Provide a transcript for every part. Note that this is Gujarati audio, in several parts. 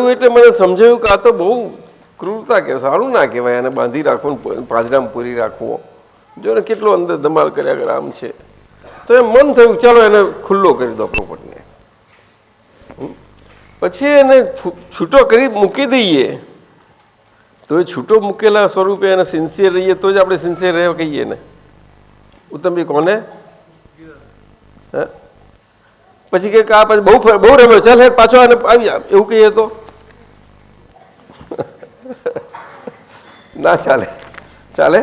એટલે મને સમજાયું કે આ તો બહુ ક્રૂરતા કહેવાય, સારું ના કહેવાય. એને બાંધી રાખવું, પાંજરામાં પૂરી રાખવો, જો ને કેટલો અંદર ધમાલ કર્યા કરે આમ છે. તો એમ મન થયું ચાલો એને ખુલ્લો કરી દો પોપટને. પછી એને છૂટો કરી મૂકી દઈએ તો એ છૂટો મૂકેલા સ્વરૂપે એને સિન્સિયર રહીએ તો જ આપણે સિન્સિયર રહ્યો કહીએ ને. ઉત્તમભાઈ કોને હા પછી કે આ પછી બહુ રમ્યો, ચાલ હે પાછો આને આવી જા એવું કહીએ તો ના ચાલે. ચાલે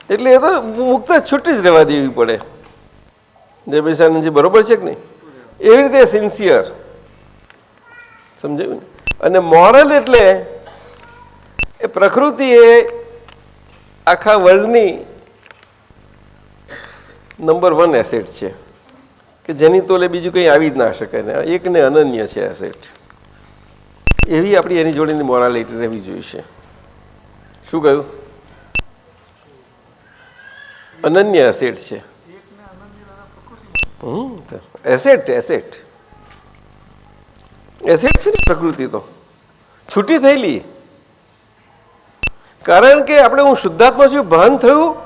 એટલે એ તો મુક્ત છૂટી જ રહેવા દેવી પડે. જે બેસાનંદજી બરોબર છે કે નહીં? એવી રીતે સિન્સિયર, સમજાયું ને? અને મોરલ એટલે એ પ્રકૃતિ એ આખા વર્લ્ડની નંબર 1 એસેટ છે કે જેની તોલે બીજું કંઈ આવી જ ના શકે ને એકને અનન્ય છે એસેટ. એવી આપણી એની જોડેની મોરાલિટી રહેવી જોઈશે. શું કહ્યું? અનન્ય એસેટ છે. એસેટ એસેટ એસેટ છે ને પ્રકૃતિ તો છૂટી થયેલી. કારણ કે આપણે હું શુદ્ધાત્મા છું ભાન થયું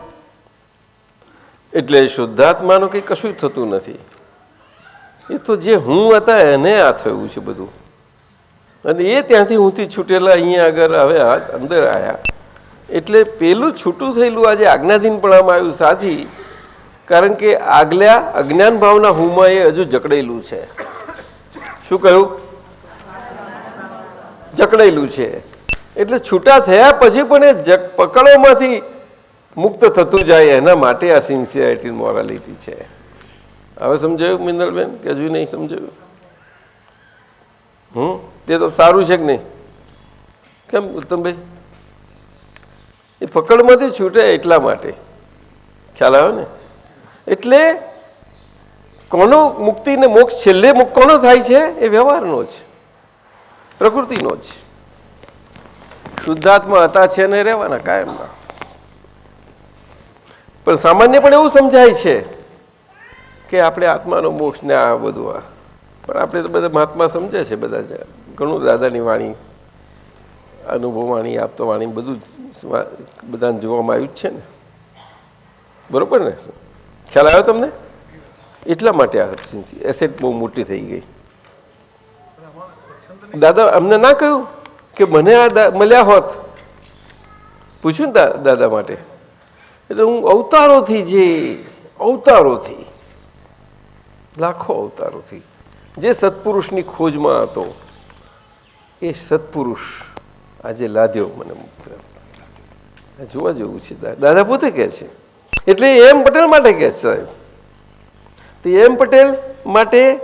એટલે શુદ્ધાત્માનું કંઈ કશું જ થતું નથી. એ તો જે હું હતા એને આ થયું છે બધું. અને એ ત્યાંથી હુંથી છૂટેલા અહીંયા આગળ હવે અંદર આવ્યા એટલે પેલું છૂટું થયેલું આજે આજ્ઞાધીનપણામાં આવ્યું સાચી. કારણ કે આગલા અજ્ઞાન ભાવના હુંમાં એ હજુ જકડેલું છે. શું કહ્યું? જકડેલું છે. એટલે છૂટા થયા પછી પણ એ પકડોમાંથી મુક્ત થતું જાય એના માટે આ સિન્સિયરિટી મોરાલિટી છે. હવે સમજાયું મિનલબેન કે હજુ નહીં સમજાયું? તે તો સારું છે કે નહીં? કેમ ઉત્તમભાઈ? એ પકડમાંથી છૂટે એટલા માટે. ખ્યાલ આવે ને? એટલે કોનો મુક્તિ ને મોક્ષ છેલ્લે કોનો થાય છે? એ વ્યવહારનો જ, પ્રકૃતિનો જ. શુદ્ધાત્મા હતા છે ને રહેવાના કાયમના. પણ સામાન્ય પણ એવું સમજાય છે કે આપણે આત્માનો મોક્ષ ને આ બધું આ. પણ આપણે તો બધા મહાત્મા સમજે છે બધા ઘણું દાદાની વાણી, અનુભવ વાણી, આપતો વાણી બધું બધાને જોવામાં આવ્યું જ છે ને. બરોબર ને? ખ્યાલ આવ્યો તમને? એટલા માટે આ એસેટ બહુ મોટી થઈ ગઈ. દાદા અમને ના કહ્યું કે મને આ મળ્યા હોત? પૂછ્યું ને દાદા માટે. એટલે હું અવતારોથી લાખો અવતારોથી જે સત્પુરુષની ખોજમાં હતો એ સત્પુરુષ આજે લાદ્યો મને. જોવા જેવું છે. દાદા પોતે કહે છે. એટલે એમ પટેલ માટે કહે છે સાહેબ. તો એમ પટેલ માટે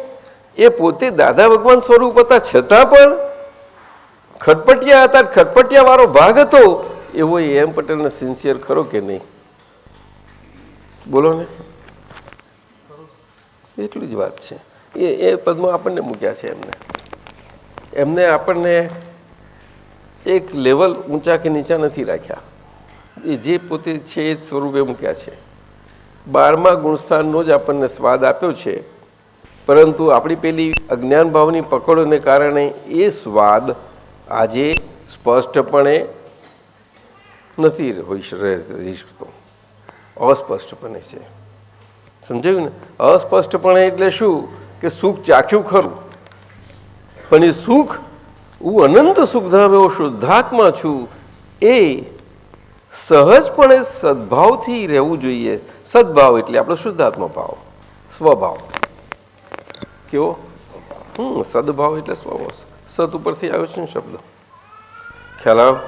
એ પોતે દાદા ભગવાન સ્વરૂપ હતા છતાં પણ ખટપટિયા હતા. ખટપટિયા વાળો ભાગ હતો એવો એમ પટેલને સિન્સિયર ખરો કે નહીં? બોલો ને. એટલી જ વાત છે. એ પદમાં આપણને મૂક્યા છે એમને આપણને એક લેવલ ઊંચા કે નીચા નથી રાખ્યા. એ જે પોતે છે એ જ સ્વરૂપે મૂક્યા છે. 12મા ગુણસ્થાનનો જ આપણને સ્વાદ આપ્યો છે. પરંતુ આપણી પેલી અજ્ઞાન ભાવની પકડોને કારણે એ સ્વાદ આજે સ્પષ્ટપણે નથી રહી શકતો. અસ્પષ્ટપણે છે. સમજાયું ને? અસ્પષ્ટપણે એટલે શું કે સુખ ચાખ્યું ખરું પણ એ સુખ હું અનંત સુખધામ એવો શુદ્ધાત્મા છું એ સહજપણે સદભાવથી રહેવું જોઈએ. સદભાવ એટલે આપણો શુદ્ધાત્મા ભાવ, સ્વભાવ. કેવો? સદભાવ એટલે સ્વભાવ. સત ઉપરથી આવ્યો છે ને શબ્દ. ખ્યાલ આવ્યો?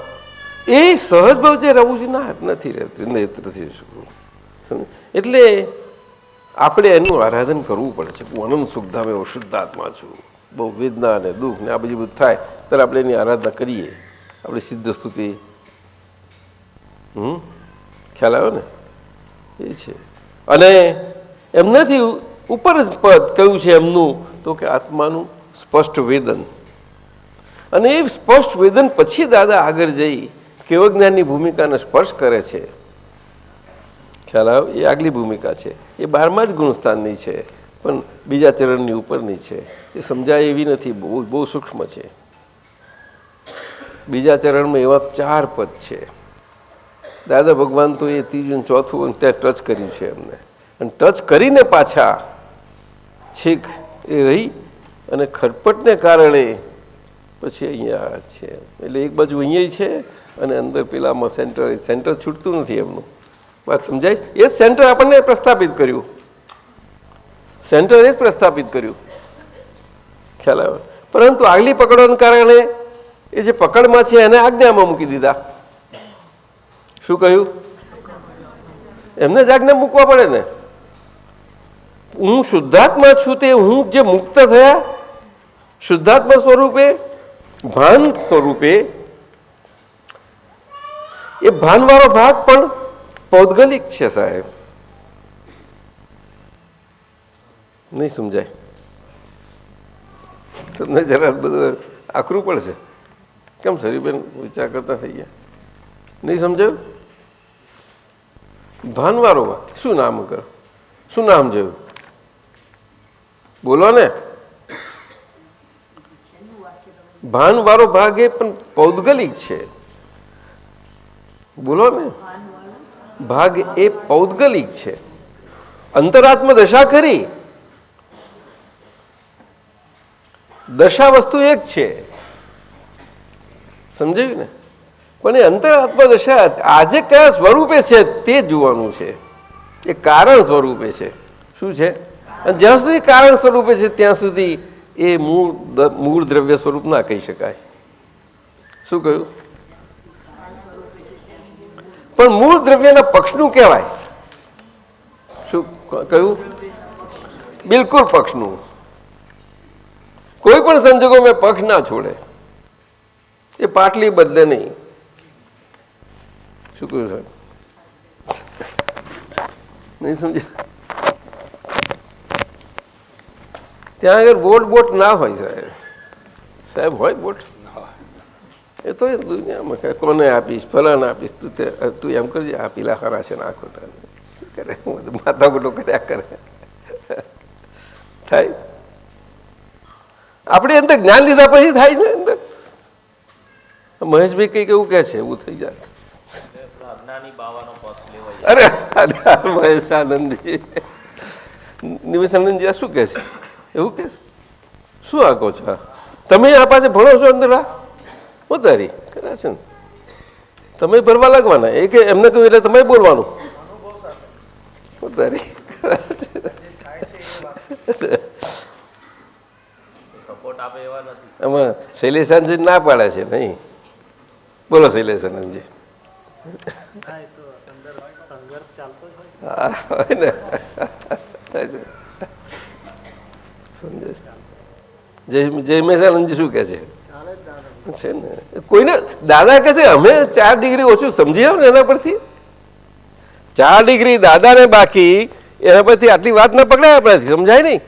એ સહજ ભાવ જે રહેવું છે નથી રહેતું. એટલે આપણે એનું આરાધન કરવું પડે છે. હું અનંત સુખધામ એવો શુદ્ધાત્મા છું. બહુ વેદના અને દુઃખ ને આ બધી બધું થાય ત્યારે આપણે એની આરાધના કરીએ. આપણે સિદ્ધ સ્તુતિ. ખ્યાલ આવ્યો ને? એ છે. અને એમનાથી ઉપર પદ કયું છે એમનું તો કે આત્માનું સ્પષ્ટ વેદન. અને એ સ્પષ્ટ વેદન પછી દાદા આગળ જઈ કેવજ્ઞાનની ભૂમિકાને સ્પર્શ કરે છે. ખ્યાલ આવ્યો? એ આગલી ભૂમિકા છે. એ 12મા જ ગુણસ્થાનની છે. પણ બીજા ચરણની ઉપરની છે. એ સમજાય એવી નથી, બહુ બહુ સૂક્ષ્મ છે. બીજા ચરણમાં એવા 4 પદ છે. દાદા ભગવાન તો એ ત્રીજું ચોથું ત્યાં ટચ કર્યું છે એમને, અને ટચ કરીને પાછા છેક એ રહી અને ખરપટને કારણે પછી અહીંયા છે. એટલે એક બાજુ અહીંયા છે અને અંદર પેલામાં સેન્ટર છૂટતું નથી એમનું. વાત સમજાય? એ જ સેન્ટર આપણને પ્રસ્થાપિત કર્યું, સેન્ટર એ જ પ્રસ્થાપિત કર્યું, ખ્યાલ આવે. પરંતુ આગલી પકડોને કારણે એ જે પકડમાં છે એને આજ્ઞામાં મૂકી દીધા. શું કહ્યું? એમને જ આજ્ઞા મૂકવા પડે ને. હું શુદ્ધાત્મા છું, તે હું જે મુક્ત થયા શુદ્ધાત્મા સ્વરૂપે, ભાન સ્વરૂપે, એ ભાનવાળો ભાગ પણ પૌદ્ગલિક છે સાહેબ. નહીં સમજાય? તમને જરા બધું આકરું પડશે. કેમ સરીબેન વિચાર કરતા થઈ ગયા? નહીં સમજાયું? ભાનવાળો ભાગ શું નામ કરો? શું નામ જોયું? બોલો ને. ભાનવાળો ભાગ એ પણ પૌદ્ગલિક છે. બોલો ને. ભાગ એ પૌદ્ગલિક છે. અંતરાત્મ દશા કરી, દશા વસ્તુ એક છે, સમજાયું ને? પણ એ અંતરાત્મ દશા આજે કયા સ્વરૂપે છે તે જોવાનું છે. એ કારણ સ્વરૂપે છે. શું છે? અને જ્યાં સુધી કારણ સ્વરૂપે છે ત્યાં સુધી એ મૂળ દ્રવ્ય સ્વરૂપ ના કહી શકાય. શું કહ્યું? પણ મૂળ દ્રવ્યના પક્ષનું કહેવાય. શું કહ્યું? બિલકુલ પક્ષનું. કોઈ પણ સંજોગોમાં પક્ષ ના છોડે. એ પાટલી બદલે નહીં. શું કહ્યું સાહેબ? નહીં સમજ્યા? ત્યાં આગળ બોટ ના હોય સાહેબ. સાહેબ હોય બોટ? એ તો દુનિયામાં કોને આપીશ, ફલાને આપીશ, તું એમ કરજે, આ પીલા ખરા છે ને આ ખોટા કરે, માથા ગોટો કર્યા કરે. થાય આપણે અંદર જ્ઞાન લીધા પછી થાય છે. અંદર મહેશભાઈ કંઈક એવું કહે છે, એવું થઈ જાય. અરે મહેશ આનંદજી, નિમેશ આનંદજી શું કહે છે? એવું કહે છે? શું આ કહો છો? તમે આ પાસે ભણો છો અંદર? આ ઉતારી કરે છે ને, તમે ભરવા લાગવાના. એ કે એમને કહ્યું એટલે તમે બોલવાનું. ઉતારી એમાં શૈલેષાનંદજી ના પાડે છે. નહીં બોલો શૈલેષાનંદજી. જયમેશાનંદજી શું કે છે? છે ને કોઈને દાદા કહે છે અમે 4 ડિગ્રી ઓછું સમજી આવ ને એના પરથી. 4 ડિગ્રી દાદાને બાકી એના પરથી આટલી વાત ના પકડાય આપણાથી, સમજાય નહીં.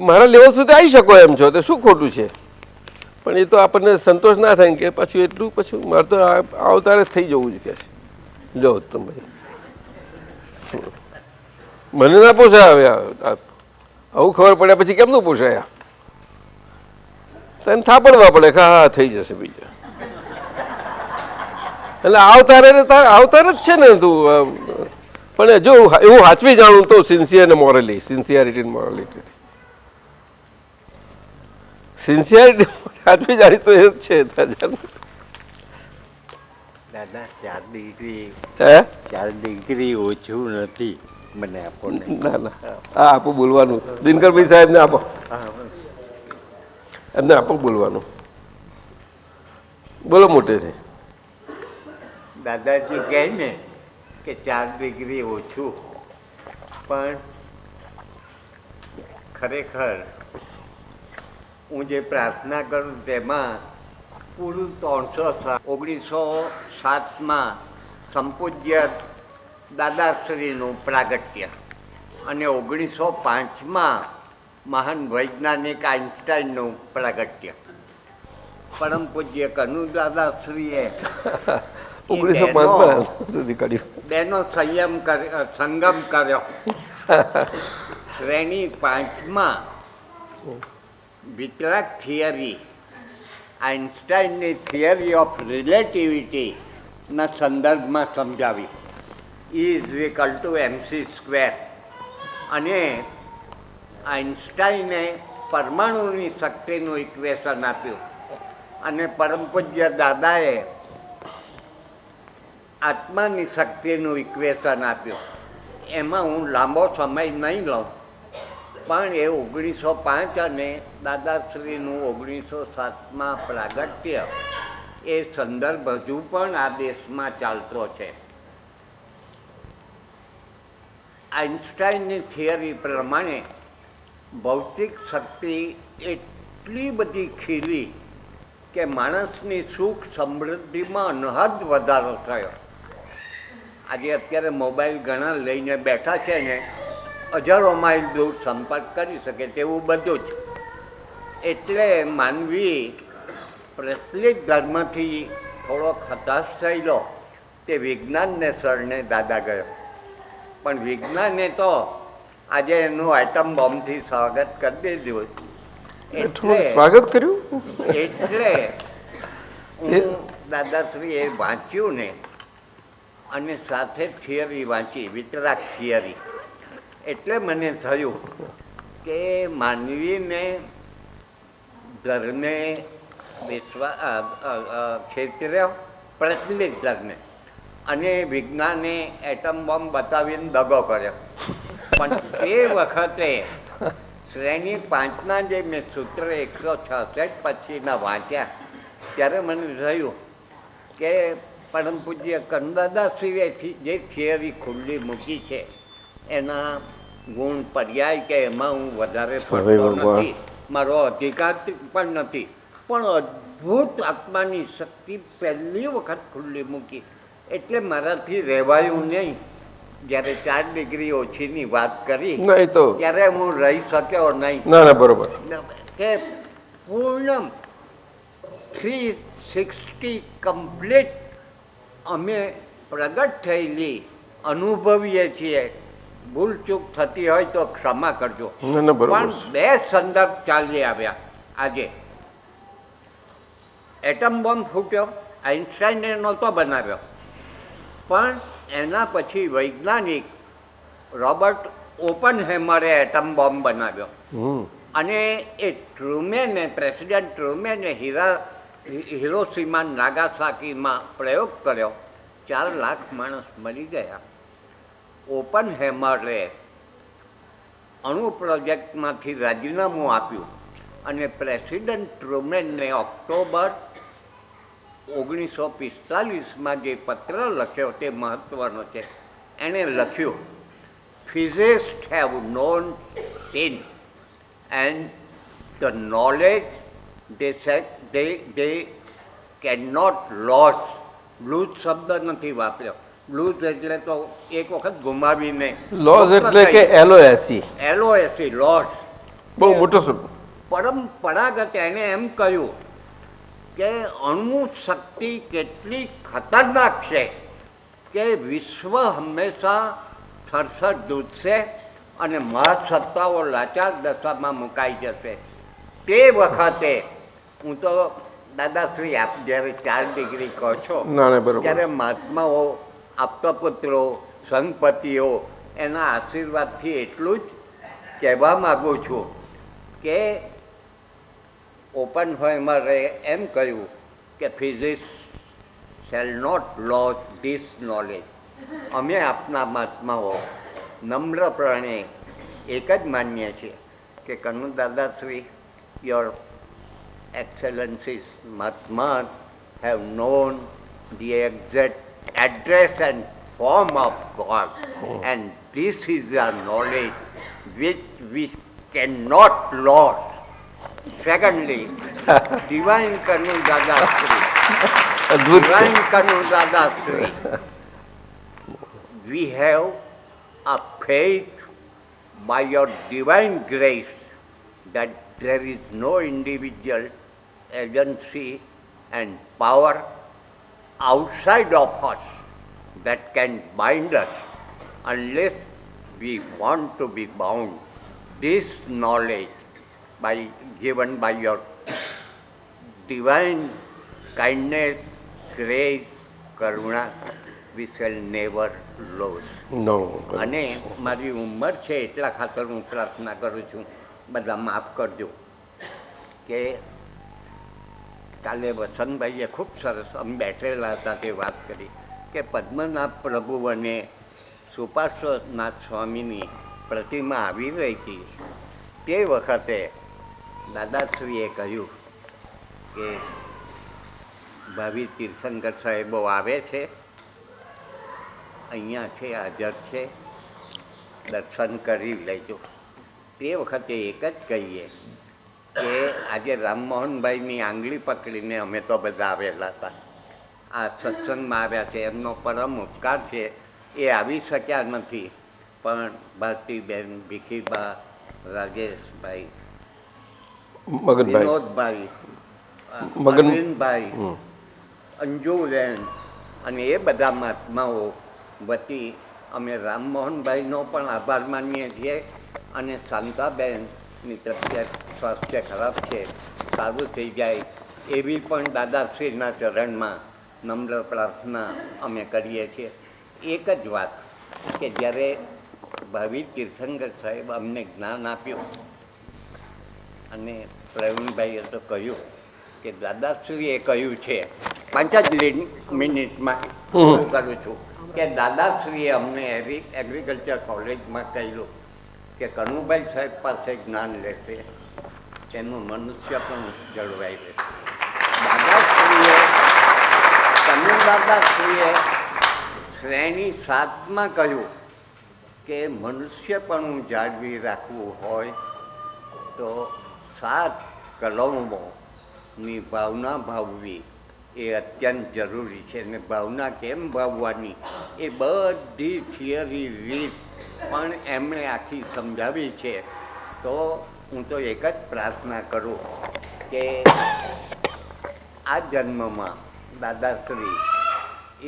મારા લેવલ સુધી આવી શકો એમ છો તો શું ખોટું છે? પણ એ તો આપણને સંતોષ ના થાય કે પાછું એટલું પછી મારે તો અવતારે થઈ જવું જ કે છે. લો તમે મને ના પોસાય. હવે આવું ખબર પડ્યા પછી કેમનું પોસાયા? તને થાપડવા પડે કે હા થઈ જશે બીજા. એટલે આવતાર જ છે ને તું. પણ જો એવું હાચવી જાણું તો સિન્સિયર ને મોરલી, સિન્સિયરિટી મોરલિટી, સિન્સિયરિટી હાચવી જાણી તો એ જ છે. દાદા 4 ડિગ્રી ઓછું નથી. મને આપો. ના ના હા આપો બોલવાનું. દિનકરભાઈ સાહેબને આપો, એમને આપો બોલવાનું. બોલો મોટેથી. દાદાજી કહે ને કે 4 ડિગ્રી ઓછું, પણ ખરેખર હું જે પ્રાર્થના કરું તેમાં પૂરું 1907માં સંપૂજ્ય દાદાશ્રીનું પ્રાગટ્ય અને 1905માં મહાન વૈજ્ઞાનિક આઇન્સ્ટાઈનનું પ્રાગટ્ય. પરમ પૂજ્ય કનુ દાદાશ્રીએ 1905 સુધી કાઢ્યું. બેનો સંગમ કર્યો શ્રેણી 5માં વિતરાગ થિયરી, આઇન્સ્ટાઈનની થિયરી ઓફ રિલેટિવિટીના સંદર્ભમાં સમજાવી. E=mc². અને આઇન્સ્ટાઈને પરમાણુની શક્તિનું ઇક્વેશન આપ્યું અને પરમ પૂજ્ય દાદાએ આત્માની શક્તિનું ઇક્વેશન આપ્યું. એમાં હું લાંબો સમય નહીં લઉં, પણ એ 1905 અને દાદાશ્રીનું 1907માં પ્રાગટ્ય, એ સંદર્ભ હજુ પણ આ દેશમાં ચાલતો છે. આઇન્સ્ટાઈનની થિયરી પ્રમાણે ભૌતિક શક્તિ એટલી બધી ખીલી કે માણસની સુખ સમૃદ્ધિમાં અનહદ વધારો થયો. આજે અત્યારે મોબાઈલ ઘણા લઈને બેઠા છે ને, હજારો માઇલ દૂર સંપર્ક કરી શકે તેવું બધું જ. એટલે માનવી પ્રચલિત ધર્મથી થોડો હતાશ થયેલો તે વિજ્ઞાનને શરણે દાદા ગયો. પણ વિજ્ઞાને તો આજે એનું એટમ બોમ્બથી સ્વાગત કરી દીધું. સ્વાગત કર્યું. એટલે હું દાદાશ્રીએ વાંચ્યું ને, અને સાથે થિયરી વાંચી, વિતરાગ થિયરી. એટલે મને થયું કે માનવીને ધર્મે ક્ષેત્રે પ્રચલિત ધર્મે અને વિજ્ઞાને એટમ બોમ્બ બતાવીને દગો કર્યો. પણ તે વખતે શ્રેણી 5ના જે મેં સૂત્ર 166 પછીના વાંચ્યા, ત્યારે મને થયું કે પરમ પૂજ્ય કંદાદાશ્રીએ જે થિયરી ખુલ્લી મૂકી છે એના ગુણ પર્યાય કે એમાં હું વધારે પડતો નથી, મારો અધિકાર પણ નથી, પણ અદ્ભુત આત્માની શક્તિ પહેલી વખત ખુલ્લી મૂકી. એટલે મારાથી રહેવાયું નહીં. જ્યારે 4 ડિગ્રી ઓછીની વાત કરી ત્યારે હું રહી શક્યો નહીં. ના બરોબર કે પૂર્ણ 360 કમ્પ્લીટ અમે પ્રગટ થયેલી અનુભવીએ છીએ. ભૂલચૂક થતી હોય તો ક્ષમા કરજો. પણ 2 સંદર્ભ ચાલી આવ્યા. આજે એટમ બોમ્બ ફૂટ્યો, આઇન્સ્ટાઈને નહોતો બનાવ્યો, પણ એના પછી વૈજ્ઞાનિક રોબર્ટ ઓપનહેમરે એટમ બોમ્બ બનાવ્યો. અને એ ટ્રુમેને, પ્રેસિડેન્ટ ટ્રુમેને હિરોશીમા નાગાસાકીમાં પ્રયોગ કર્યો. 4 લાખ માણસ મરી ગયા. ઓપનહેમરે અણુ પ્રોજેક્ટમાંથી રાજીનામું આપ્યું અને પ્રેસિડેન્ટ ટ્રુમેનને ઓક્ટોબર 1945માં જે પત્ર લખ્યો તે મહત્ત્વનો છે. એણે લખ્યું, physicists have known sin and the knowledge they said they cannot lose. Lose શબ્દ નથી વાપર્યો. લૂઝ એટલે તો એક વખત ગુમાવીને, લોસ એટલે કે LOS લોસ, બહુ મોટો શબ્દ. પરંપરાગત એને એમ કહ્યું કે અણુ શક્તિ કેટલી ખતરનાક છે કે વિશ્વ હંમેશા થરથર ધૂજશે અને મહાસત્તાઓ લાચાર દશામાં મુકાઈ જશે. તે વખતે હું તો દાદાશ્રી, આપ જ્યારે 4 ડિગ્રી કહો છો ત્યારે મહાત્માઓ, આપતપુત્રો, સંઘપતિઓ એના આશીર્વાદથી એટલું જ કહેવા માગું છું કે ઓપનહેમરે એમ કહ્યું કે physics shall not lose this knowledge. અમે આપના મહાત્માઓ નમ્રપણે એક જ માનીએ છીએ કે કનુ Dadashri, your excellencies, Mahatmas have known the exact address and form of God, and this is a knowledge which we cannot lose. Secondly, Divine Kanu Dadasri, Divine Kanu Dadasri, we have a faith by your divine grace that there is no individual agency and power outside of us that can bind us unless we want to be bound. This knowledge given by your divine kindness, grace, karuna, we shall never lose. નો અને મારી ઉંમર છે એટલા ખાતર હું પ્રાર્થના કરું છું, બધા માફ કરજો કે કાલે વસંતભાઈએ ખૂબ સરસ અમે બેઠેલા હતા તે વાત કરી કે પદ્મનાભ પ્રભુ અને સુપાર્શ્વનાથ સ્વામીની પ્રતિમા આવી રહી હતી. તે વખતે દાદાશ્રીએ કહ્યું કે ભાવિ તીર્થંકર સાહેબો આવે છે, અહીંયા છે, હાજર છે, દર્શન કરી લેજો. તે વખતે એક જ કહીએ કે આજે રામમોહનભાઈની આંગળી પકડીને અમે તો બધા આવેલા હતા, આ સત્સંગમાં આવ્યા છે, એમનો પરમ ઉપકાર છે. એ આવી શક્યા નથી, પણ ભારતીબેન, ભીખીબા, રાજેશભાઈ, વિનોદભાઈ, અરવિંદભાઈ, અંજુબેન અને એ બધા મહાત્માઓ વતી અમે રામમોહનભાઈનો પણ આભાર માનીએ છીએ. અને શાંતાબેનની તબિયત સ્વાસ્થ્ય ખરાબ છે, સારું થઈ જાય એવી પણ દાદાશ્રીના ચરણમાં નમ્ર પ્રાર્થના અમે કરીએ છીએ. એક જ વાત કે જ્યારે ભાવિ તીર્થંકર સાહેબ અમને જ્ઞાન આપ્યું અને પ્રવીણભાઈએ તો કહ્યું કે દાદાશ્રીએ કહ્યું છે, 5 જ મિનિટમાં હું કરું છું કે દાદાશ્રીએ અમને એગ્રીકલ્ચર કોલેજમાં કહ્યું કે કનુભાઈ સાહેબ પાસે જ્ઞાન લેશે, તેનું મનુષ્ય પણ જળવાઈ રહેશે. દાદાશ્રીએ શ્રેણી 7માં કહ્યું કે મનુષ્ય પણ જાળવી રાખવું હોય તો 7 કલમોની ભાવના ભાવવી એ અત્યંત જરૂરી છે. અને ભાવના કેમ ભાવવાની એ બધી થિયરી રીત પણ એમણે આખી સમજાવી છે. તો હું તો એક જ પ્રાર્થના કરું કે આ જન્મમાં દાદાશ્રી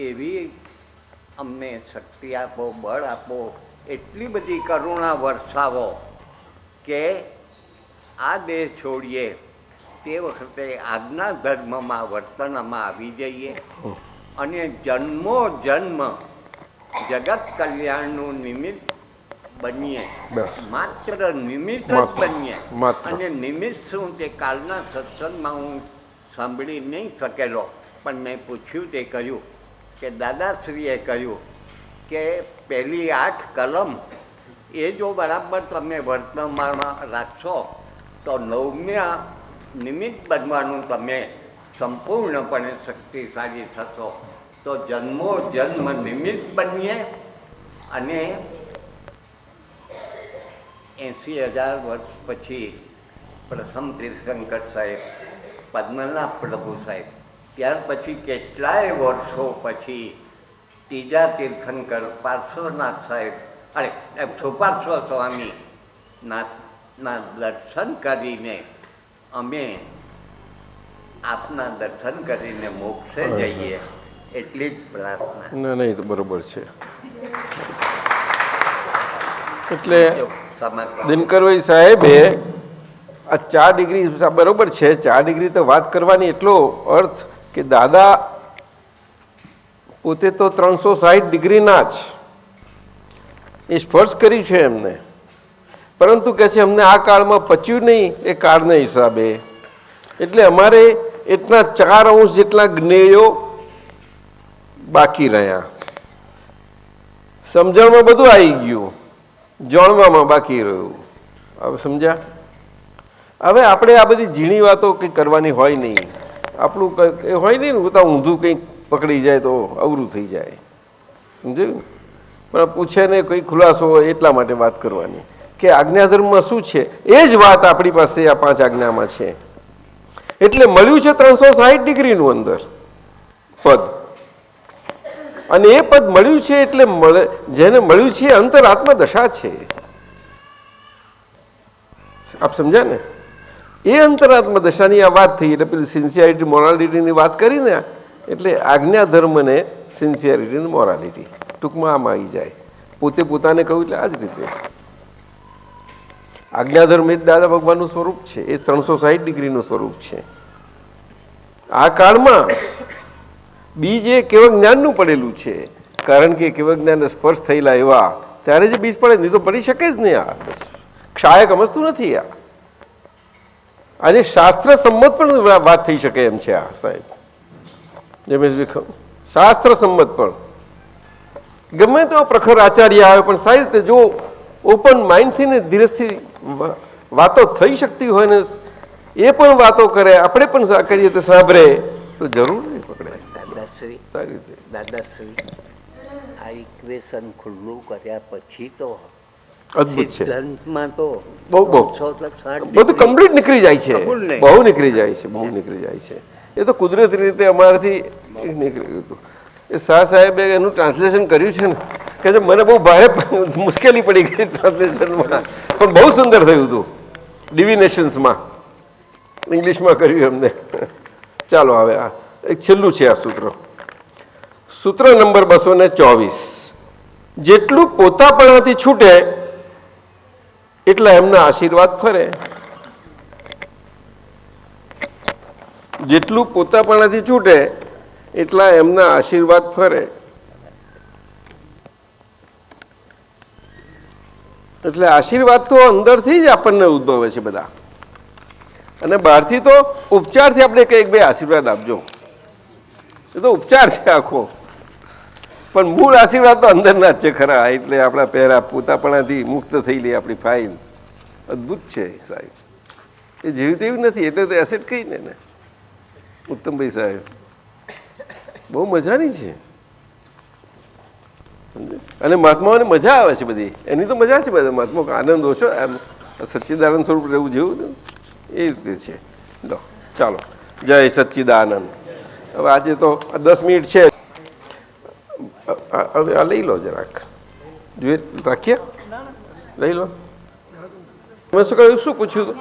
એવી અમને શક્તિ આપો, બળ આપો, એટલી બધી કરુણા વરસાવો કે આ દેહ છોડીએ તે વખતે આજ્ઞા ધર્મમાં વર્તનમાં આવી જઈએ અને જન્મો જન્મ જગત કલ્યાણનું નિમિત્ત બનીએ. માત્ર નિમિત્ત જ બનીએ. અને નિમિત્ત શું તે કાલના સત્સંગમાં હું સાંભળી નહીં શકેલો, પણ મેં પૂછ્યું તે કહ્યું કે દાદાશ્રીએ કહ્યું કે પહેલી 8 કલમ એ જો બરાબર તમે વર્તમાનમાં રાખશો તો 9મા નિમિત્ત બનવાનું તમે સંપૂર્ણપણે શક્તિશાળી થશો. તો જન્મો જન્મ નિમિત્ત બનીએ અને 80,000 વર્ષ પછી પ્રથમ તીર્થંકર સાહેબ, પદ્મનાભ પ્રભુ સાહેબ, ત્યાર પછી કેટલાય વર્ષો પછી ત્રીજા તીર્થંકર પાર્શ્વનાથ સાહેબ, અરે સુપાર્શ્વ સ્વામી ના દર્શન કરીને અમે આપના દર્શન કરીને મોક્ષે જઈએ એટલી જ પ્રાર્થના. ના નહીં તો બરોબર છે. એટલે દિનકરભાઈ સાહેબે આ 4 ડિગ્રી બરોબર છે, 4 ડિગ્રી તો વાત કરવાની, એટલો અર્થ કે દાદા પોતે તો 360 ડિગ્રીના જ એ સ્પર્શ કર્યું છે એમને, પરંતુ કહે છે અમને આ કાળમાં પચ્યું નહીં એ કાળના હિસાબે, એટલે અમારે એટલા 4 અંશ જેટલા જ્ઞેયો બાકી રહ્યા. સમજણમાં બધું આવી ગયું, જાણવામાં બાકી રહ્યું. હવે સમજ્યા? હવે આપણે આ બધી ઝીણી વાતો કંઈ કરવાની હોય નહીં, આપણું એ હોય નહીં ને, તો ઊંધું કંઈક પકડી જાય તો અવરું થઈ જાય, સમજાયું? પણ પૂછે ને કોઈ ખુલાસો હોય એટલા માટે વાત કરવાની કે આજ્ઞાધર્મમાં શું છે, એ જ વાત આપણી પાસે આ 5 આજ્ઞામાં છે. એટલે મળ્યું છે 360 ડિગ્રીનું અંદર પદ, અને એ પદ મળ્યું છે એટલે જેને મળ્યું છે અંતરાત્મા દશા છે. આપ સમજ્યા ને? એ અંતરાત્મા દશાની આ વાત થઈ એટલે પેલી સિન્સિયરિટી મોરાલિટીની વાત કરીને, એટલે આજ્ઞા ધર્મને સિન્સિયરિટી મોરાલિટી ટૂંકમાં આમ આવી જાય. પોતે પોતાને કહ્યું એટલે આ જ રીતે આજ્ઞાધર્મ એ જ દાદા ભગવાનનું સ્વરૂપ છે, એ 360 ડિગ્રીનું સ્વરૂપ છે. આ કાળમાં બીજ એ કેવળ જ્ઞાનનું પડેલું છે, કારણ કે કેવળ જ્ઞાનને સ્પર્શ થયેલા એવા ત્યારે જે બીજ પડે નહીં તો પડી શકે જ નહીં. આ ક્ષાયક સમજતું નથી. આજે શાસ્ત્ર સંમત પણ વાત થઈ શકે એમ છે. આ સાહેબ જમેશભાઈ, શાસ્ત્ર સંમત પણ ગમે તો પ્રખર આચાર્ય આવે પણ સારી રીતે જો ઓપન માઇન્ડથી ને ધીરજથી વાતો થઈ શકતી હોય ને એ પણ વાતો કરે, આપણે પણ કરીએ તો સાંભળે તો જરૂર નહીં પકડે. દાદાશ્રી સારી રીતે દાદાશ્રી આ ઇક્વેશન ખુલ્લું કર્યા પછી તો અદભુત છે. સિદ્ધાંતમાં તો બહુ બધું કમ્પ્લીટ નીકળી જાય છે, કબૂલ નહીં. બહુ નીકળી જાય છે, બહુ નીકળી જાય છે. એ તો કુદરતી રીતે અમારાથી નીકળી ગયું હતું. એ શાહ સાહેબે એનું ટ્રાન્સલેશન કર્યું છે ને કે મને બહુ ભારે મુશ્કેલી પડી ગઈ ટ્રાન્સલેશનમાં, પણ બહુ સુંદર થયું હતું. ડિવિનેશન્સમાં ઇંગ્લિશમાં કર્યું એમને. ચાલો હવે આ એક છેલ્લું છે આ સૂત્ર, સૂત્ર નંબર 224. જેટલું પોતાપણાથી છૂટે એટલા એમના આશીર્વાદ ફરે. જેટલું પોતાપણાથી છૂટે એટલા એમના આશીર્વાદ ફરે. એટલે આશીર્વાદ તો અંદરથી જ આપણને ઉદ્ભવે છે બધા, અને બહારથી તો ઉપચારથી આપણે કંઈક બે આશીર્વાદ આપજો, એ તો ઉપચાર છે આખો, પણ મૂળ આશીર્વાદ તો અંદરના જ છે ખરા. એટલે આપણા પહેરા પોતાપણાથી મુક્ત થયેલી આપણી ફાઇલ અદ્ભુત છે સાહેબ, એ જેવી તેવી નથી. એટલે તો એસેટ કહીને ને ઉત્તમભાઈ સાહેબ બહુ મજાની છે. અને મહાત્માઓને મજા આવે છે બધી, એની તો મજા છે બધા મહાત્મા, આનંદ ઓછો એમ સચ્ચિદાનંદ સ્વરૂપ રહેવું જેવું એ રીતે છે. લો ચાલો, જય સચ્ચિદાનંદ. હવે આજે તો 10 મિનિટ છે, હવે આ લઈ લો જરાક, જોઈએ રાખીએ, લઈ લો. મેં શું કહ્યું, શું પૂછ્યું હતું?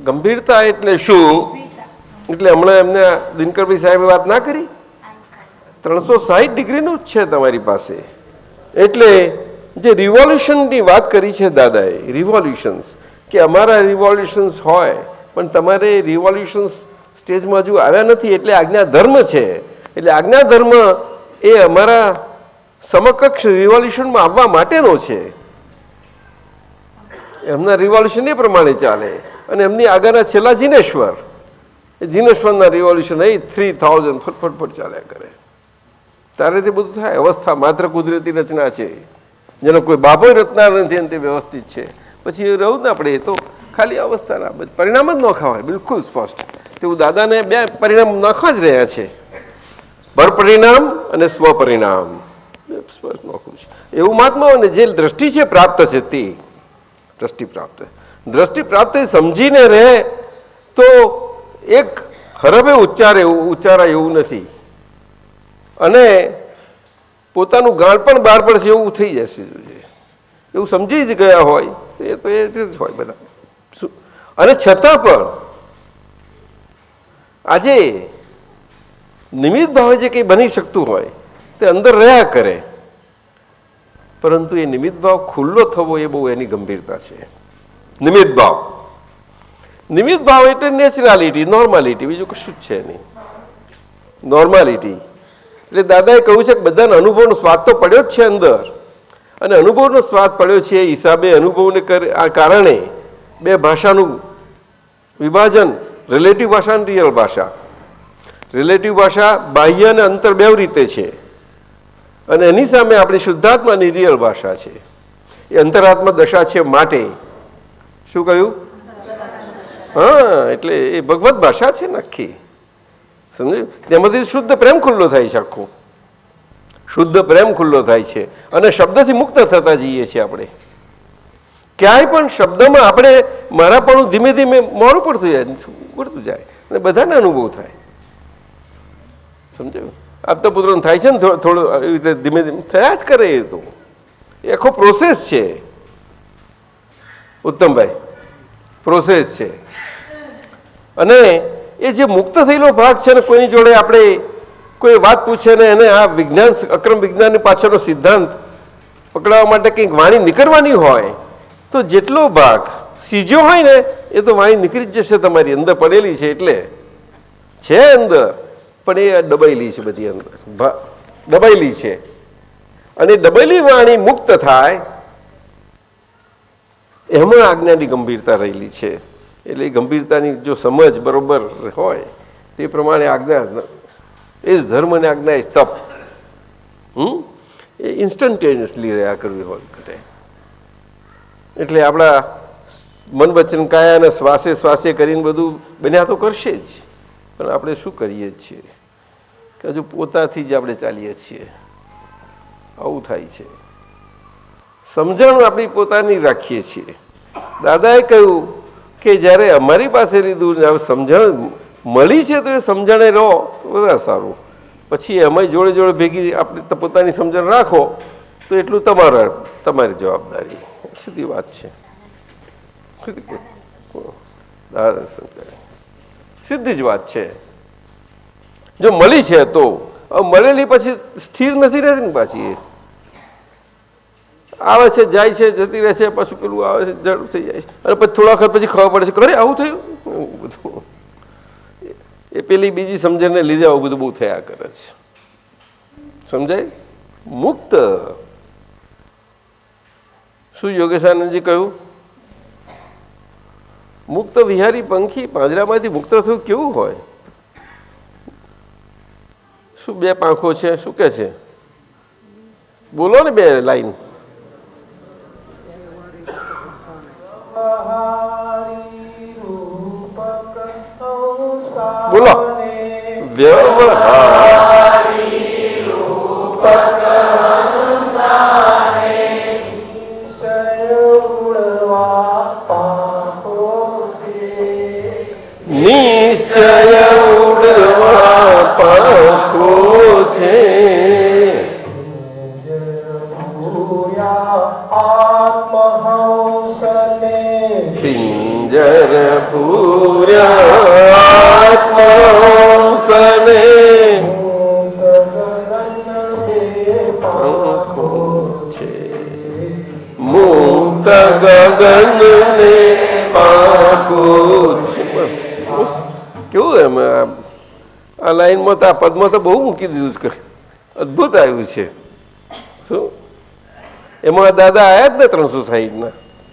ગંભીરતા એટલે શું? એટલે હમણાં એમને દિનકરભાઈ સાહેબે વાત ના કરી, 360 ડિગ્રીનું જ છે તમારી પાસે. એટલે જે રિવોલ્યુશનની વાત કરી છે દાદાએ, રિવોલ્યુશન્સ, કે અમારા રિવોલ્યુશન્સ હોય પણ તમારે રિવોલ્યુશન્સ સ્ટેજમાં હજુ આવ્યા નથી, એટલે આજ્ઞા ધર્મ છે. એટલે આજ્ઞા ધર્મ એ અમારા સમકક્ષ રિવોલ્યુશનમાં આવવા માટેનો છે. એમના રિવોલ્યુશન એ પ્રમાણે ચાલે, અને એમની આગળના છેલ્લા જીનેશ્વર, એ જીનેશ્વરના રિવોલ્યુશન એ 3000 ફટફટ ચાલ્યા કરે. તારે તે બધું થાય. અવસ્થા માત્ર કુદરતી રચના છે, જેનો કોઈ બાબો રચનાર નથી અને તે વ્યવસ્થિત છે. પછી એ રહું ને આપણે, એ તો ખાલી અવસ્થાના પરિણામ જ નોખા હોય, બિલકુલ સ્પષ્ટ. તેવું દાદાને 2 પરિણામ નોખા જ રહ્યા છે, પરપરિણામ અને સ્વપરિણામ, સ્પષ્ટ નોખું છે. એવું મહાત્માઓને જે દ્રષ્ટિ છે પ્રાપ્ત છે, તે દ્રષ્ટિ પ્રાપ્ત સમજીને રહે તો એક હરબે ઉચ્ચારાય એવું નથી, અને પોતાનું ગાળ પણ બહાર પડશે એવું થઈ જશે. એવું સમજી જ ગયા હોય તો એ રીતે જ હોય બધા. અને છતાં પણ આજે નિમિત્ત ભાવે જે કંઈ બની શકતું હોય તે અંદર રહ્યા કરે, પરંતુ એ નિમિત્ત ભાવ ખુલ્લો થવો એ બહુ એની ગંભીરતા છે. નિમિત્ત ભાવ એટલે નેચરાલિટી, નોર્માલિટી, બીજું કશું જ છે નહીં. નોર્માલિટી એટલે દાદાએ કહ્યું છે કે બધાને અનુભવનો સ્વાદ તો પડ્યો જ છે અંદર, અને અનુભવનો સ્વાદ પડ્યો છે એ હિસાબે અનુભવને કારણે 2 ભાષાનું વિભાજન, રિલેટિવ ભાષા અને રિયલ ભાષા. રિલેટિવ ભાષા બાહ્ય અને અંતર 2 રીતે છે, અને એની સામે આપણી શુદ્ધાત્માની રિયલ ભાષા છે, એ અંતરાત્મા દશા છે. માટે શું કહ્યું? હા, એટલે એ ભગવત ભાષા છે નક્કી, સમજાયું? તેમાંથી શુદ્ધ પ્રેમ ખુલ્લો થાય છે, આખો શુદ્ધ પ્રેમ ખુલ્લો થાય છે, અને શબ્દથી મુક્ત થતા જઈએ છીએ આપણે. ક્યાંય પણ શબ્દમાં આપણે મારાપણું ધીમે ધીમે મોડું પડતું જાય અને બધાને અનુભવ થાય, સમજાયું? આપતા પુત્રોને થાય છે ને થોડું એવી રીતે ધીમે ધીમે થયા જ કરે. એ તો એ આખો પ્રોસેસ છે ઉત્તમભાઈ, પ્રોસેસ છે. અને એ જે મુક્ત થયેલો ભાગ છે ને, કોઈની જોડે આપણે કોઈ વાત પૂછે ને એને આ વિજ્ઞાન, અક્રમ વિજ્ઞાનની પાછળનો સિદ્ધાંત પકડાવવા માટે કંઈક વાણી નીકળવાની હોય તો જેટલો ભાગ સીજો હોય ને એ તો વાણી નીકળી જ જશે, તમારી અંદર પડેલી છે એટલે છે અંદર, પણ એ દબાયેલી છે બધી અંદર, દબાયેલી છે. અને દબાયેલી વાણી મુક્ત થાય એમાં આજ્ઞાની ગંભીરતા રહેલી છે. એટલે ગંભીરતાની જો સમજ બરોબર હોય તે પ્રમાણે આજ્ઞા એ જ ધર્મ અને આજ્ઞા એ તપ એ ઇન્સ્ટન્ટેનિયસલી રહ્યા કરવી હોય ઘટે. એટલે આપણા મન વચન કાયા અને શ્વાસે શ્વાસે કરીને બધું બન્યા તો કરશે જ, પણ આપણે શું કરીએ છીએ કે હજુ પોતાથી જ આપણે ચાલીએ છીએ. આવું થાય છે. સમજણ આપણી પોતાની રાખીએ છીએ. દાદાએ કહ્યું કે જ્યારે અમારી પાસે લીધું સમજણ મળી છે તો એ સમજણે રહો તો બધા સારું, પછી એમાંય જોડે જોડે ભેગી આપણે પોતાની સમજણ રાખો તો એટલું તમારી જવાબદારી. સીધી વાત છે, સીધી જ વાત છે. જો મળી છે તો મળેલી પછી સ્થિર નથી રહેતી ને, પાછી એ આવે છે જાય છે જતી રહે છે, પાછું પેલું આવે છે જડું થઈ જાય છે, અને પછી થોડા વખત પછી ખબર પડે છે ખરે આવું થયું બધું. એ પેલી બીજી સમજણને લીધે આવું બધું બહુ થયા કરે છે. સમજાય? મુક્ત શું યોગેશાનંદજી કહ્યું? મુક્ત વિહારી પંખી પાંજરામાંથી મુક્ત થયું કેવું હોય? શું બે પાંખો છે? શું કે છે? બોલો ને બે લાઈન. બોલો. વ્યવહારી રૂપક નિશ્ચય ઉડવા પાકો છે. પિંજર પૂર્યા આત્મહંસને પાંખો છે. મુક્ત ગગનને પાંખો છે. કેવું એમ આ લાઈનમાં તો આ પદમાં તો બહુ મૂકી દીધું છે, અદભુત આવ્યું છે. શું એમાં દાદા આવ્યા જ ને 360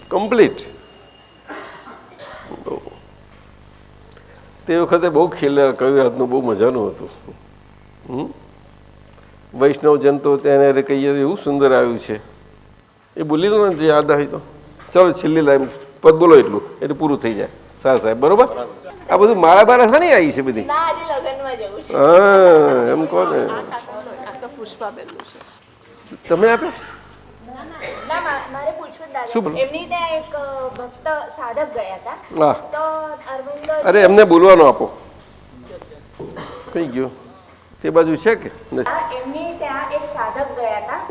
કમ્પ્લીટ. તે વખતે બહુ ખેલ કવિરાજનું બહુ મજાનું હતું. વૈષ્ણવજન તો તેને કહીએ એવું સુંદર આવ્યું છે. એ બોલી લો ને જે યાદ આવી તો. ચાલો છેલ્લી લાઈન પદ બોલો એટલું એટલે પૂરું થઈ જાય. સાહેબ બરોબર. આ બધું મારા બારા શાની આવી છે બધી? હા એમ કહો ને. તમે આપે અરે એમને બોલવાનો આપો. કઈ ગયો તે બાજુ છે કે એમની ત્યાં એક સાધક ગયા હતા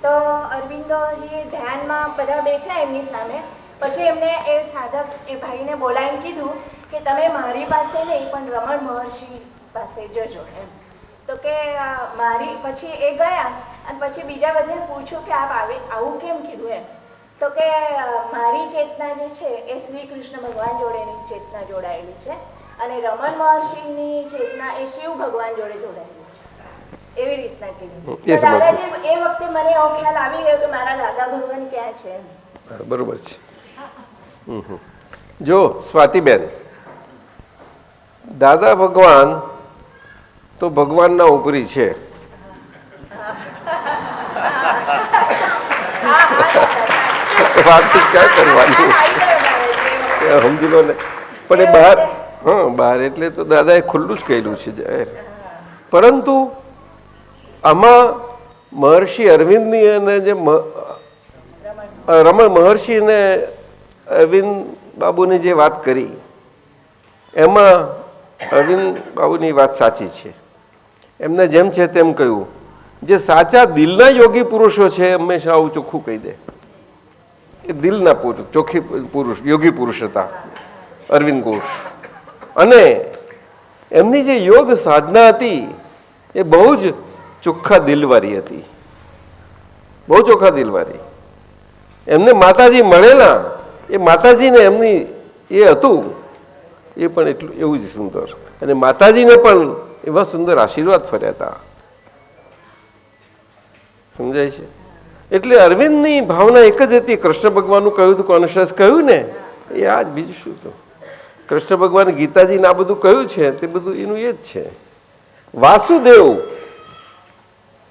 તો અરવિંદોજી ધ્યાનમાં બધા બેસ્યા એમની સામે. પછી એમને એ સાધક એ ભાઈને બોલાવીને કીધું કે તમે મારી પાસે નહીં પણ રમણ મહર્ષિ પાસે જજો એમ. તો કે મારી પછી એ ગયા અને પછી બીજા બધે પૂછ્યું કે આપ આવું કેમ કીધું એમ. તો કે મારી ચેતના જે છે એ શ્રી કૃષ્ણ ભગવાન જોડેની ચેતના જોડાયેલી છે અને રમણ મહર્ષિની ચેતના એ શિવ ભગવાન જોડે જોડાયેલી છે. એવી રીતના કીધું. દાદાજી એ વખતે મને એવો ખ્યાલ આવી ગયો કે મારા દાદા ભગવાન ક્યાં છે. બરોબર છે. જો સ્વાતિબેન, દાદા ભગવાન તો ભગવાનના ઉપરી છે. વાત ક્યાં કરવાની સમજી લો ને. પણ એ બહાર બહાર એટલે તો દાદાએ ખુલ્લું જ કહેલું છે જાહેર. પરંતુ આમાં મહર્ષિ અરવિંદની અને જે રમણ મહર્ષિ અને અરવિંદ બાબુની જે વાત કરી એમાં અરવિંદ બાબુની વાત સાચી છે. એમને જેમ છે તેમ કહ્યું, જે સાચા દિલના યોગી પુરુષો છે હંમેશા આવું ચોખ્ખું કહી દે કે દિલના પુરુષ ચોખ્ખી પુરુષ યોગી પુરુષ હતા અરવિંદ ઘોષ. અને એમની જે યોગ સાધના હતી એ બહુ જ ચોખ્ખા દિલવાળી હતી. બહુ ચોખ્ખા દિલવાળી. એમને માતાજી મળેલા, એ માતાજીને એમની એ હતું એ પણ એટલું એવું જ સુંદર, અને માતાજીને પણ એવા સુંદર આશીર્વાદ ફર્યા હતા. સમજાય છે? એટલે અરવિંદની ભાવના એક જ હતી. કૃષ્ણ ભગવાનનું કહ્યું હતું, કોન્શિયસ કહ્યું ને, એ આ જ, બીજું શું હતું. કૃષ્ણ ભગવાન ગીતાજીને આ બધું કહ્યું છે તે બધું એનું એ જ છે. વાસુદેવ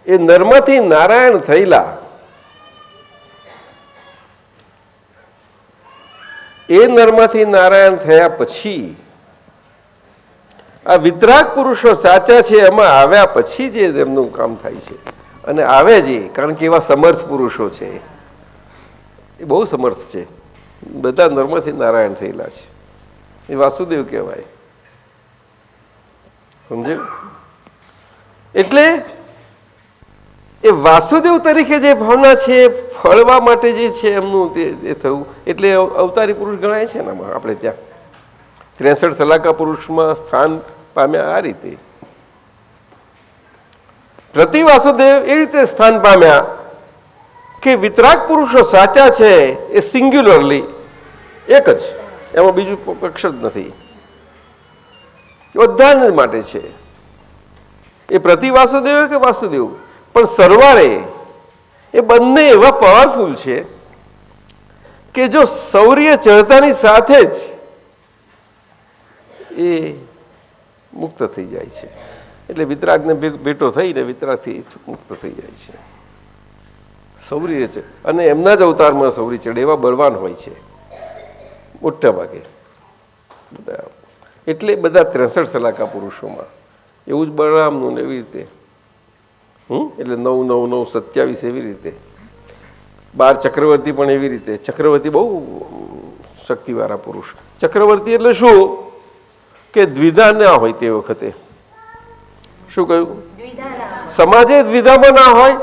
એ નરમાંથી નારાયણ થયેલા, એ નરમાંથી નારાયણ થયા પછી આ વિતરાગ પુરુષો સાચા છે એમાં આવ્યા પછી જે એમનું કામ થાય છે. અને આવે છે કારણ કે એવા સમર્થ પુરુષો છે, એ બહુ સમર્થ છે, બધા નરમાંથી નારાયણ થયેલા છે, એ વાસુદેવ કહેવાય. સમજ્યું? એટલે એ વાસુદેવ તરીકે જે ભાવના છે ફળવા માટે જે છે એમનું તે થયું, એટલે અવતારી પુરુષ ગણાય છે ને આપણે ત્યાં 63 સલાકા પુરુષમાં સ્થાન પામ્યા. આ રીતે પ્રતિ વાસુદેવ એ રીતે સ્થાન પામ્યા કે વિતરાગ પુરુષો સાચા છે એ સિંગ્યુલરલી એક જ, એમાં બીજું પક્ષ જ નથી, બધા માટે છે. એ પ્રતિ વાસુદેવ કે વાસુદેવ, પણ સરવાળે એ બંને એવા પાવરફુલ છે કે જો શૌર્ય ચડતાની સાથે જ એ મુક્ત થઈ જાય છે. એટલે વિતરાગને ભેટો થઈને વિતરાગથી મુક્ત થઈ જાય છે. શૌર્ય છે, અને એમના જ અવતારમાં શૌર્ય ચડે એવા બળવાન હોય છે મોટા ભાગે બધા. એટલે બધા 63 સલાકા પુરુષોમાં એવું જ બળરામનું ને એવી રીતે, એટલે 9, 9, 9, 27 એવી રીતે. 12 ચક્રવર્તી પણ એવી રીતે. ચક્રવર્તી બહુ શક્તિવાળા પુરુષ. ચક્રવર્તી એટલે શું કે દ્વિધા ના હોય તે વખતે. શું કહ્યું? સમાજે દ્વિધામાં ના હોય,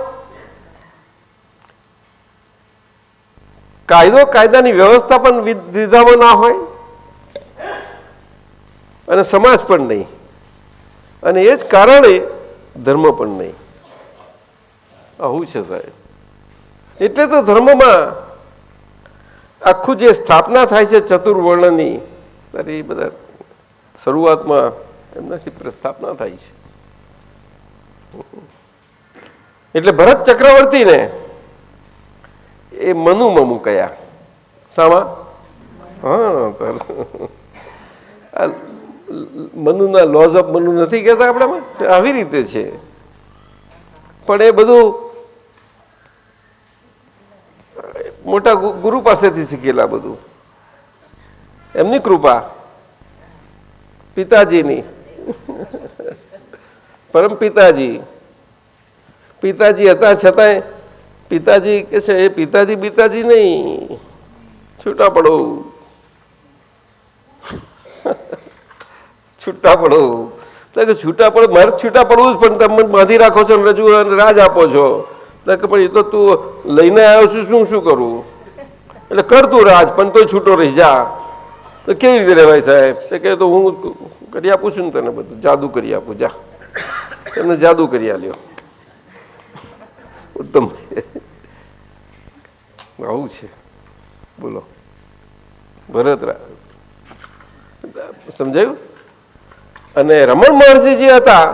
કાયદાની વ્યવસ્થા પણ દ્વિધામાં ના હોય, અને સમાજ પણ નહીં, અને એ જ કારણે ધર્મ પણ નહીં. આવું છે સાહેબ. એટલે તો ધર્મમાં આખું જે સ્થાપના થાય છે ચતુર્વર્ણની, ત્યારે એ બધા શરૂઆતમાં એમનાથી પ્રસ્થાપના થાય છે. એટલે ભરત ચક્રવર્તીને એ મનુમાં મૂકાયા. શામાં? હા, મનુના લોઝ ઓફ મનુ નથી કહેતા આપણામાં, આવી રીતે છે. પણ એ બધું મોટા ગુરુ પાસેથી શીખેલા, બધું એમની કૃપા, પિતાજીની. પરમ પિતાજી હતા છતાંય પિતાજી કે છે એ પિતાજી નહીં, છૂટા પડો, છૂટા પડો. કે છૂટા પડો, મારે છૂટા પડવું જ, પણ તમે બાંધી રાખો છો, રજૂ રાજ આપો છો. પણ એ તો તું લઈને આવ્યો છું, શું કરું? એટલે કર તું રાજ, પણ તોય છૂટો રહી જા. તો કેવી રીતે રહેવાય સાહેબ? તો કહે તો હું કરી આપું છું ને તને, બધું જાદુ કરી આપું, જા તમને જાદુ કરી આલ્યો. ઉત્તમ. આવું છે, બોલો. ભરત સમજાયું? અને રમણ મહર્ષિજી હતા,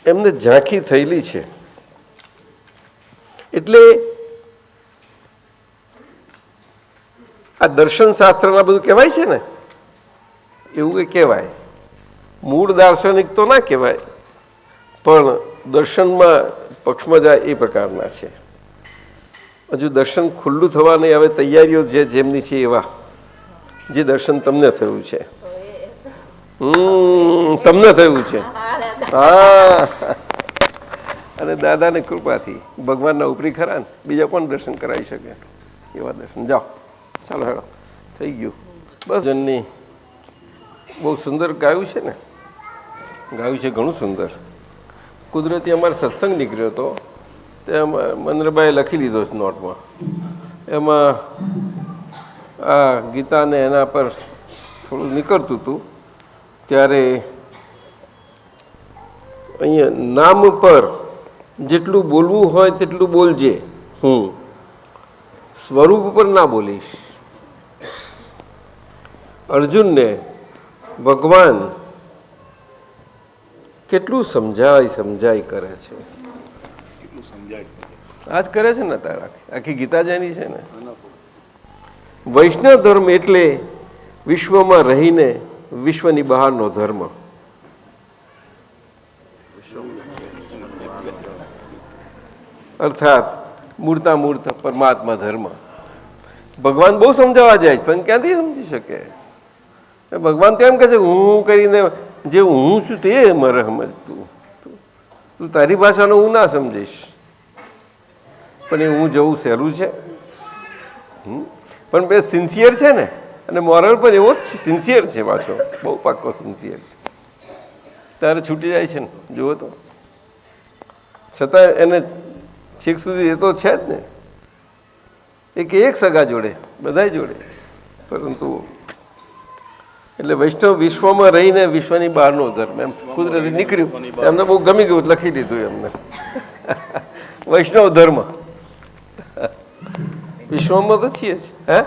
એમને ઝાંખી થયેલી છે. એટલે આ દર્શન શાસ્ત્રના બધું કહેવાય છે ને, એવું કંઈ કહેવાય. મૂળ દાર્શનિક તો ના કહેવાય, પણ દર્શનમાં પક્ષમાં જાય એ પ્રકારના છે. હજુ દર્શન ખુલ્લું થવાની હવે તૈયારીઓ જેમની છે, એવા જે દર્શન તમને થયું છે. તમને થયું છે. હા, અને દાદાની કૃપાથી, ભગવાનના ઉપરી ખરા ને, બીજા કોણ દર્શન કરાવી શકે? એવા દર્શન. જાઓ, ચાલો હેડો, થઈ ગયું બસ. જનની બહુ સુંદર ગાયું છે ને, ગાયું છે ઘણું સુંદર. કુદરતી અમારે સત્સંગ નીકળ્યો હતો, તેમાં મનરભાઈએ લખી લીધો છે નોટમાં. એમાં આ ગીતાને એના પર થોડું નીકળતું હતું, ત્યારે અહીંયા નામ પર જેટલું બોલવું હોય તેટલું બોલજે, હું સ્વરૂપ ઉપર ના બોલીશ. અર્જુનને ભગવાન કેટલું સમજાય કરે છે, આજ કરે છે ને તારા આખી ગીતા જેની છે ને. વૈષ્ણવ ધર્મ એટલે વિશ્વમાં રહીને વિશ્વની બહારનો ધર્મ. અર્થાત મૂર્તા મૂર્ત પરમાત્મા ધર્મ. ભગવાન બહુ સમજાવવા જાય છે પણ ક્યાંથી સમજી શકે? ભગવાન તો એમ કહે છે હું કરીને જે હું છું તે મારે સમજતું, તું તારી ભાષાનો હું ના સમજીશ. પણ એ હું જવું સહેલું છે? પણ બે સિન્સિયર છે ને, અને મોરલ પણ એવો જ સિન્સિયર છે, પાછો બહુ પાક્કો સિન્સિયર છે. તારે છૂટી જાય છે ને, જુઓ તો. છતાં એને છેક સુધી એ તો છે જ ને, એક સગા જોડે, બધા જોડે. પરંતુ એટલે વૈષ્ણવ વિશ્વમાં રહીને વિશ્વની બહારનો ધર્મ એમ કુદરતી નીકળ્યું, એમને બહુ ગમી ગયું, લખી દીધું એમને વૈષ્ણવ ધર્મ. વિશ્વમાં તો છીએ જ. હે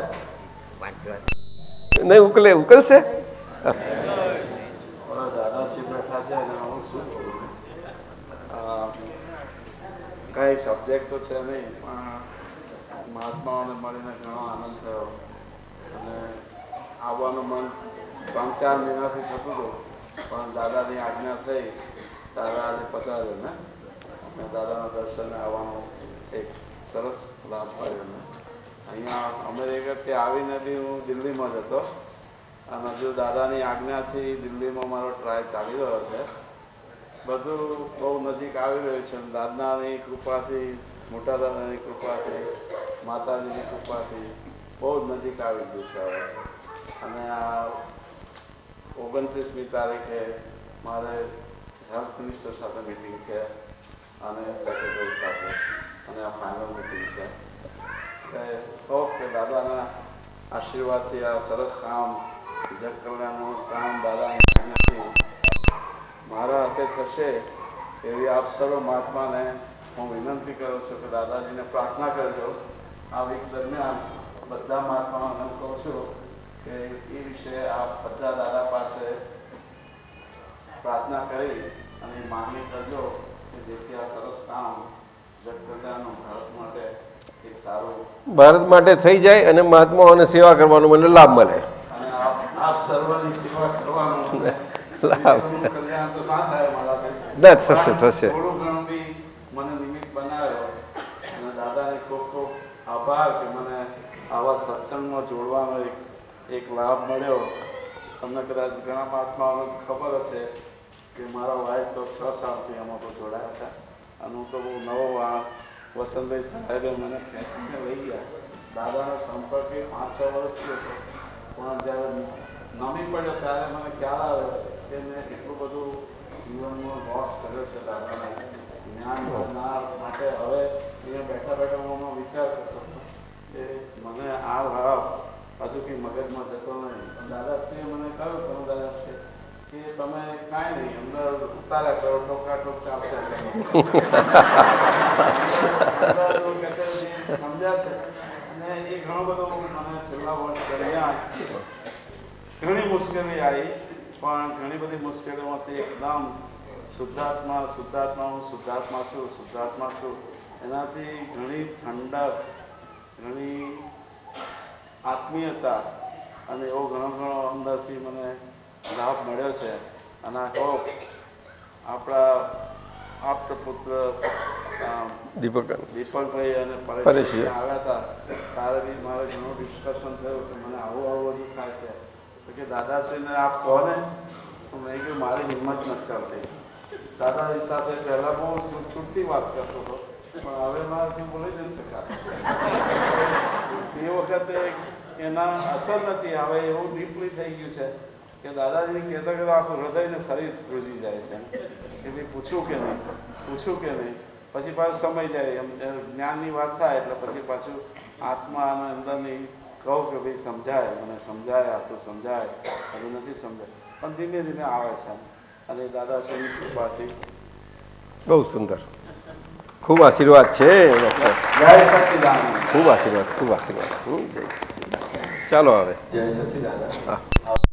નહીં ઉકલશે. કઈ સબ્જેક્ટ તો છે નહીં, પણ મહાત્માઓને મળીને ઘણો આનંદ થયો. અને આવવાનું મન 3-4 મહિનાથી થતું હતું, પણ દાદાની આજ્ઞા થઈ દાદા આજે પધાર્યો ને, અને દાદાના દર્શને આવવાનો એક સરસ લાભ મળ્યો ને. અહીંયા અમેરિકાથી આવીને બી હું દિલ્હીમાં જ હતો, અને હજુ દાદાની આજ્ઞાથી દિલ્હીમાં મારો ટ્રાય ચાલી રહ્યો છે. બધું બહુ નજીક આવી રહ્યું છે. દાદાની કૃપાથી, મોટા દાદાની કૃપાથી, માતાજીની કૃપાથી બહુ જ નજીક આવી ગયું છે હવે. અને આ 29મી તારીખે મારે હેલ્થ મિનિસ્ટર સાથે મિટિંગ છે, અને સેક્રેટરી સાથે, અને આ ફાઇનલ મિટિંગ છે. કે દાદાના આશીર્વાદથી આ સરસ કામ, જગ કલ્યાણનું કામ દાદાની આજ્ઞાથી મારા હાથે થશે એવી આપ સર્વ મહાત્માને હું વિનંતી કરું છું કે દાદાજીને પ્રાર્થના કરજો. આ વીક દરમિયાન બધા મહાત્માઓને કહું છું કે એ વિશે આપ બધા દાદા પાસે પ્રાર્થના કરી અને માંગણી કરજો કે જેથી આ સરસ કામ જગતકલ્યાણનું ભારત માટે એક સારું ભારત માટે થઈ જાય અને મહાત્માઓને સેવા કરવાનો મને લાભ મળે. અને આપ સર્વની સેવા કરવાનો કલ્યાણ તો ના થાય મારાથી. થશે થોડું ઘણું બી મને નિમિત્ત બનાવ્યો, અને દાદાને ખૂબ ખૂબ આભાર કે મને આવા સત્સંગમાં જોડવાનો એક લાભ મળ્યો. તમને કદાચ ઘણા મહાત્માઓને ખબર હશે કે મારા વાઇફ તો 6 સાલથી આમાં તો જોડાયા હતા, અને હું તો બહુ નવો વસંતભાઈ સાહેબે મને ખેંચીને લઈ ગયા. દાદાનો સંપર્ક એ 5-6 વર્ષથી હતો, પણ જ્યારે નમી પડ્યો ત્યારે મને ખ્યાલ આવ્યો કે મેં એટલું બધું જીવનમાં લોસ કર્યો છે દાદાના જ્ઞાન માટે. હવે અહીંયા બેઠા બેઠા હું વિચાર કરતો કે મને આ ભાવ હજુ કંઈ મગજમાં જતો નહીં. દાદાશ્રીએ મને કહ્યું તમે દાદા કે તમે કાંઈ નહીં અંદર ઉતાર્યા કરો, ટોકા ટોક ચાલશે સમજ્યા છે. અને એ ઘણું બધું મને છેલ્લા વર્ષ દરમિયાન ઘણી મુશ્કેલી આવી, પણ ઘણી બધી મુશ્કેલીઓમાંથી એકદમ શુદ્ધાત્મા હું શુદ્ધાત્મા છું એનાથી ઘણી ઠંડક, ઘણી આત્મીયતા અને એવો ઘણો અંદરથી મને લાભ મળ્યો છે. અને આ હોપ આપણા આપ્ત પુત્ર દીપકભાઈ અને પરેશ આવ્યા હતા ત્યારે બી મારે ઘણું ડિસ્કશન થયું કે મને આવું બધું થાય છે. તો કે દાદાશ્રીને આપ કહો ને, તો મેં કહ્યું મારી હિંમત નથી ચાલતી. દાદાજી સાથે પહેલાં બહુ છૂટથી વાત કરતો હતો, પણ હવે મારાથી બોલી જ નથી શકાય. એ વખતે એના અસર નથી, હવે એવું ડીપલી થઈ ગયું છે કે દાદાજીને કહેતા કહેતા આખું હૃદયને શરીર ધ્રુજી જાય છે કે ભાઈ પૂછું કે નહીં, પછી પાછું સમય જાય, એમ જ્ઞાનની વાત થાય એટલે પછી પાછું આત્મા અને અંદરની કહું કે ભાઈ સમજાય, મને સમજાય, આટલું સમજાય, હજુ નથી સમજાય, પણ ધીમે ધીમે આવે છે. અને દાદાશ્રીની કૃપાથી બહુ સુંદર. ખૂબ આશીર્વાદ છે ડૉક્ટર, જય સચ્ચિદાનંદ. ખૂબ આશીર્વાદ, ખૂબ આશીર્વાદ. જય સચ્ચિદાનંદ. ચાલો હવે જય સચ્ચિદાનંદ. હા.